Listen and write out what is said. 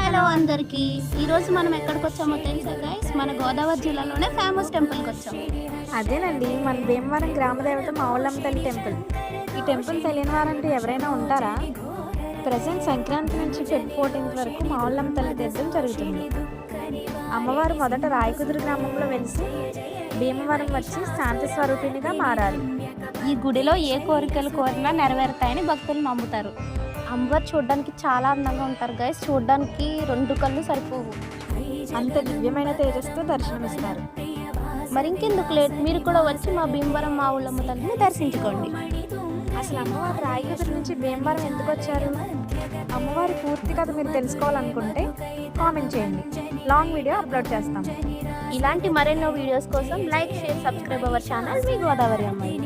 Hello అందరికీ ఈరోజు మనం ఎక్కడికి వచ్చామో తెలుసా గైస్? మన గోదావరి జిల్లాలోనే ఫేమస్ టెంపుల్కి వచ్చాం. అదేనండి మన భీమవరం గ్రామదేవత మావుళ్ళమ్మ తల్లి టెంపుల్. ఈ టెంపుల్ తెలియని వారంటూ ఎవరైనా ఉంటారా? ప్రజెంట్ సంక్రాంతి నుంచి ఫెబ్ 14 వరకు మావుళ్ళమ్మ తల్లి తీర్థం జరుగుతుంది. అమ్మవారు మొదట రాయకుదురు గ్రామంలో వెలిసి భీమవరం వచ్చి శాంతి స్వరూపిణిగా మారారు. ఈ గుడిలో ఏ కోరికలు కోరినా నెరవేరుతాయని భక్తులు నమ్ముతారు. అమ్మవారు చూడడానికి చాలా అందంగా ఉంటారు గైస్. చూడడానికి 2 కళ్ళు సరిపోవు, అంత దివ్యమైన తేజస్తో దర్శనమిస్తారు. మరి ఇంకెందుకు లేట్, మీరు కూడా వచ్చి మా భీమవరం మావుళ్ళమ్మ తల్లిని దర్శించుకోండి. అసలు అమ్మవారు రాయకుదురు నుంచి భీమవరం ఎందుకు వచ్చారు? అమ్మవారి పూర్తి కథ మీరు తెలుసుకోవాలనుకుంటే కామెంట్ చేయండి, లాంగ్ వీడియో అప్లోడ్ చేస్తాము. ఇలాంటి మరెన్నో వీడియోస్ కోసం like, share, subscribe our channel మీ గోదావరి అమ్మాయి.